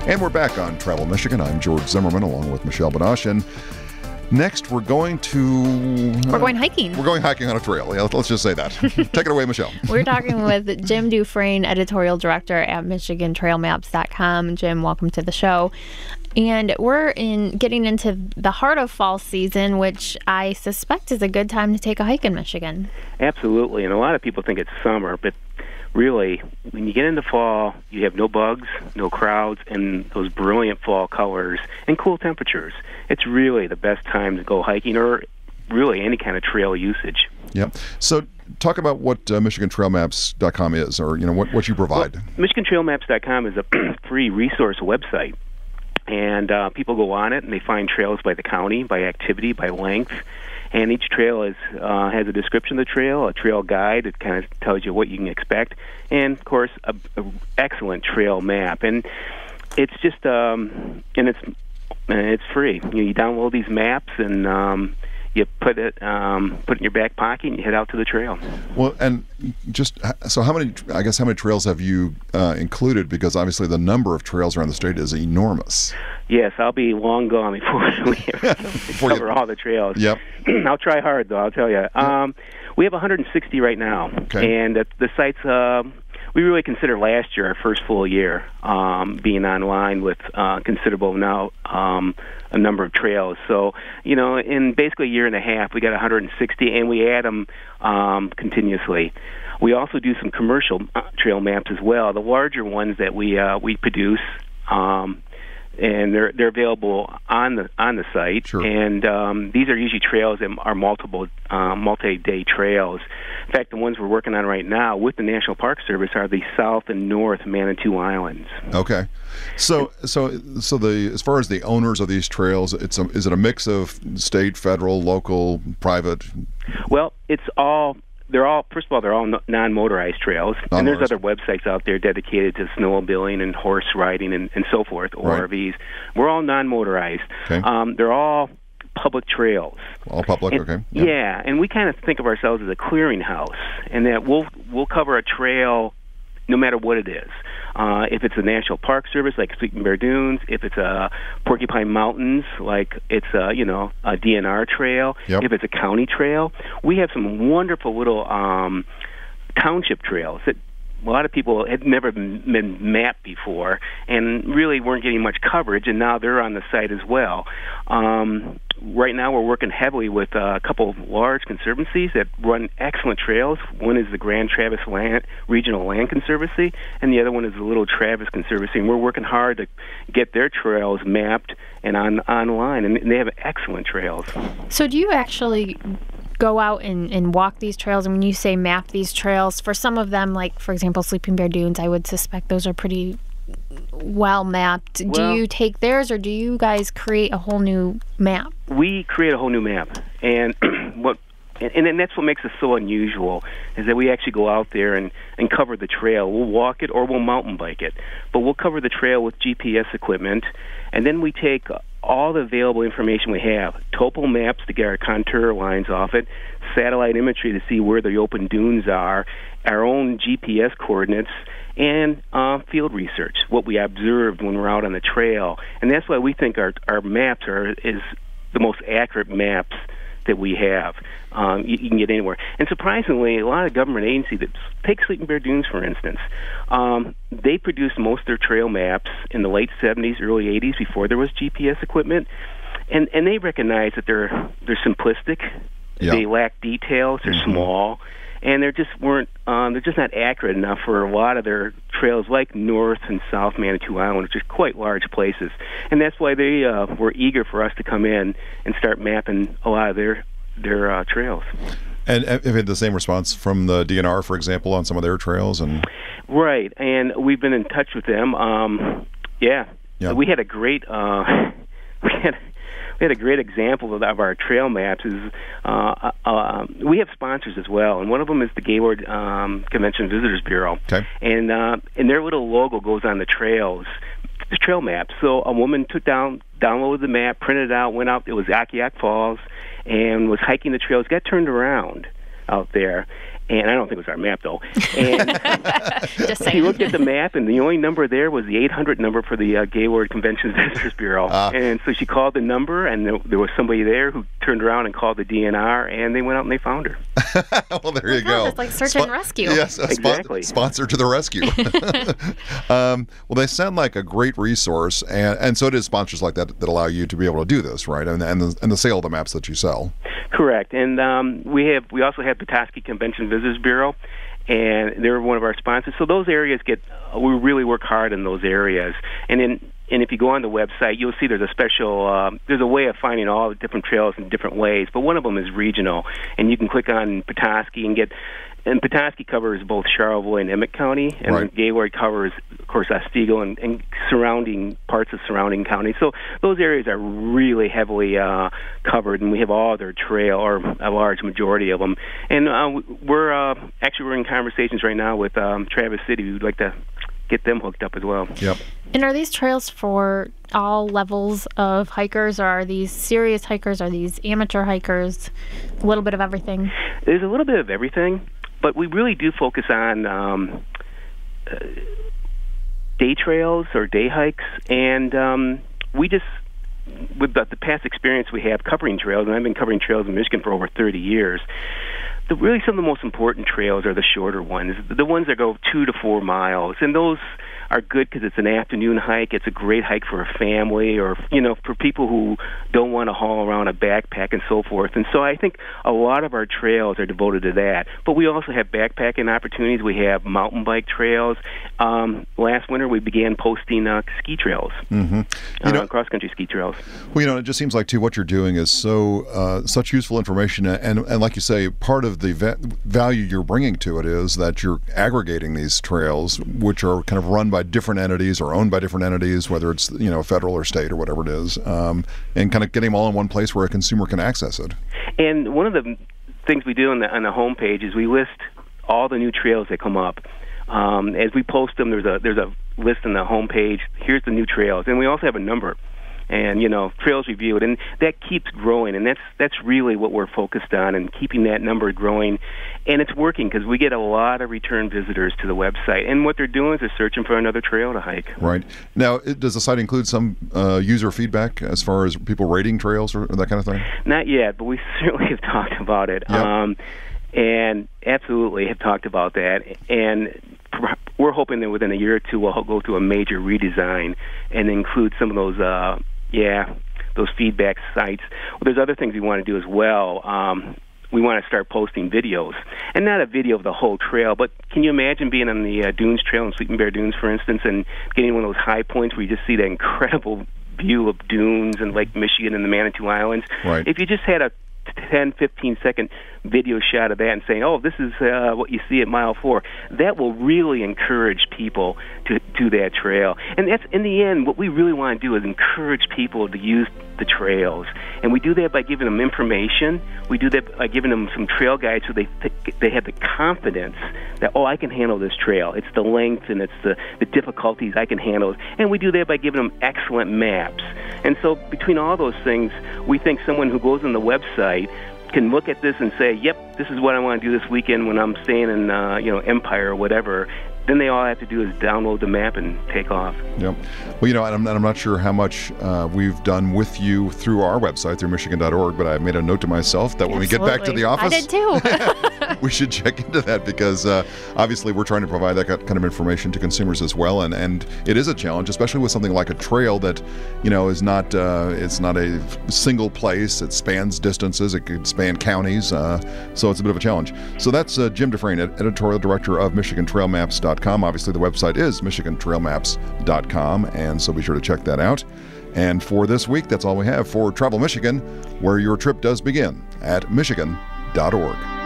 And we're back on Travel Michigan. I'm George Zimmerman along with Michelle Banoche. And next, we're going hiking. We're going hiking on a trail. Yeah, let's just say that. Take it away, Michelle. We're talking with Jim Dufresne, editorial director at MichiganTrailMaps.com. Jim, welcome to the show. And we're getting into the heart of fall season, which I suspect is a good time to take a hike in Michigan. Absolutely. And a lot of people think it's summer, but really, when you get into fall, you have no bugs, no crowds, and those brilliant fall colors and cool temperatures. It's really the best time to go hiking or really any kind of trail usage. Yep. So talk about what MichiganTrailMaps.com is, or what you provide. Well, MichiganTrailMaps.com is a free resource website, and people go on it and they find trails by the county, by activity, by length. And each trail has a description of the trail, a trail guide that kind of tells you what you can expect, and of course, a excellent trail map. And it's just it's free. You download these maps and you put it in your back pocket and you head out to the trail. Well, and so how many trails have you included? Because obviously the number of trails around the state is enormous. Yes, I'll be long gone before we cover all the trails. Yep. I'll try hard, though, I'll tell you. We have 160 right now. Okay. And the sites, we really consider last year our first full year being online with considerable now a number of trails. So, in basically a year and a half, we got 160, and we add them continuously. We also do some commercial trail maps as well, the larger ones that we produce. And they're available on the site. Sure. And these are usually trails that are multi-day trails. In fact, the ones we're working on right now with the National Park Service are the South and North Manitou Islands. Okay, so as far as the owners of these trails, is it a mix of state, federal, local, private? Well, they're all non-motorized trails, and there's other websites out there dedicated to snowmobiling and horse riding and so forth, or right. RVs. We're all non-motorized. Okay. They're all public trails. All public, okay. Yeah, and we kind of think of ourselves as a clearinghouse, and that we'll cover a trail no matter what it is. If it's a National Park Service, like Sleeping Bear Dunes, if it's a Porcupine Mountains, like it's a DNR trail, yep. If it's a county trail, we have some wonderful little township trails that a lot of people had never been mapped before and really weren't getting much coverage, and now they're on the site as well. Right now we're working heavily with a couple of large conservancies that run excellent trails. One is the Grand Traverse Regional Land Conservancy, and the other one is the Little Traverse Conservancy. And we're working hard to get their trails mapped and online, and they have excellent trails. So do you actually go out and walk these trails? And when you say map these trails, for some of them, like, for example, Sleeping Bear Dunes, I would suspect those are pretty well mapped. Do you take theirs, or do you guys create a whole new map? We create a whole new map, and and that's what makes us so unusual, is that we actually go out there and cover the trail. We'll walk it or we'll mountain bike it, but we'll cover the trail with GPS equipment, and then we take all the available information we have, topo maps to get our contour lines off it, satellite imagery to see where the open dunes are, our own GPS coordinates, and field research, what we observed when we're out on the trail. And that's why we think our maps is the most accurate maps that we have. You can get anywhere. And surprisingly, a lot of government agencies, take Sleeping Bear Dunes, for instance, they produced most of their trail maps in the late 70s, early 80s, before there was GPS equipment. And they recognize that they're simplistic, yeah. They lack details, they're small, and they're just not accurate enough for a lot of their trails, like North and South Manitou Island, which are quite large places. And that's why they were eager for us to come in and start mapping a lot of their trails. And have you had the same response from the DNR, for example, on some of their trails? Right, and we've been in touch with them. Yeah. We had a great we had a great example of our trail maps. We have sponsors as well, and one of them is the Gaylord Convention Visitors Bureau. Okay. And their little logo goes on the trails, the trail map. So a woman downloaded the map, printed it out, went out. It was Akiak Falls, and was hiking the trails. Got turned around out there, And I don't think it was our map, though. And Just saying. she looked at the map, and the only number there was the 800 number for the Gaylord Convention Visitors Bureau. And so she called the number, and there was somebody there who turned around and called the DNR, and they went out and they found her. Well, there you go. It's like search and rescue. Yes, exactly. Sponsor to the rescue. Well, they sound like a great resource, and so it is sponsors like that allow you to be able to do this, right? And the sale of the maps that you sell. Correct. And we also have Petoskey Convention Visitors Bureau, and they're one of our sponsors. So those areas we really work hard in those areas. And if you go on the website, you'll see there's a special, there's a way of finding all the different trails in different ways, but one of them is regional. And you can click on Petoskey and Petoskey covers both Charlevoix and Emmett County, and right. Gaylord covers, of course, Otsego and surrounding parts of surrounding counties. So those areas are really heavily covered, and we have all their trail, or a large majority of them. And we're in conversations right now with Traverse City. We would like to get them hooked up as well. Yep. And are these trails for all levels of hikers, or are these serious hikers? Are these amateur hikers? A little bit of everything? There's a little bit of everything. But we really do focus on day trails or day hikes, and we just, with the past experience we have covering trails, and I've been covering trails in Michigan for over 30 years, really some of the most important trails are the shorter ones, the ones that go 2 to 4 miles, and those are good because it's an afternoon hike. It's a great hike for a family, or for people who don't want to haul around a backpack and so forth. And so I think a lot of our trails are devoted to that. But we also have backpacking opportunities. We have mountain bike trails. Last winter we began posting ski trails, cross-country ski trails. Well, it just seems like too what you're doing is such useful information, and like you say, part of the value you're bringing to it is that you're aggregating these trails, which are kind of run by different entities or owned by different entities, whether it's federal or state or whatever it is, and kind of getting them all in one place where a consumer can access it. And one of the things we do on the homepage is we list all the new trails that come up. As we post them, there's a list on the homepage. Here's the new trails, and we also have a number. And trails reviewed, and that keeps growing, and that's really what we're focused on, and keeping that number growing. And it's working because we get a lot of return visitors to the website, and what they're doing is they're searching for another trail to hike. Right. Now, does the site include some user feedback as far as people rating trails or that kind of thing? Not yet, but we certainly have talked about it. Yep. And absolutely have talked about that, and we're hoping that within a year or two we'll go through a major redesign and include some of those feedback sites. Well, there's other things we want to do as well. We want to start posting videos, and not a video of the whole trail, but can you imagine being on the Dunes Trail in Sleeping Bear Dunes, for instance, and getting one of those high points where you just see that incredible view of dunes and Lake Michigan and the Manitou Islands? Right. If you just had a 10, 15-second video shot of that and saying, this is what you see at mile 4, that will really encourage people to do that trail. And that's, in the end, what we really want to do is encourage people to use the trails. And we do that by giving them information. We do that by giving them some trail guides so they have the confidence that, I can handle this trail. It's the length and it's the difficulties, I can handle it. And we do that by giving them excellent maps. And so between all those things, we think someone who goes on the website can look at this and say, yep, this is what I want to do this weekend when I'm staying in Empire or whatever. Then they all have to do is download the map and take off. Yep. Well, I'm not sure how much we've done with you through our website, through Michigan.org, but I made a note to myself that when we get back to the office, I did too. we should check into that because obviously we're trying to provide that kind of information to consumers as well, and it is a challenge, especially with something like a trail that is not it's not a single place. It spans distances. It could span counties, so it's a bit of a challenge. So that's Jim Dufresne, editorial director of MichiganTrailMaps.com. Obviously, the website is MichiganTrailMaps.com, and so be sure to check that out. And for this week, that's all we have for Travel Michigan, where your trip does begin at Michigan.org.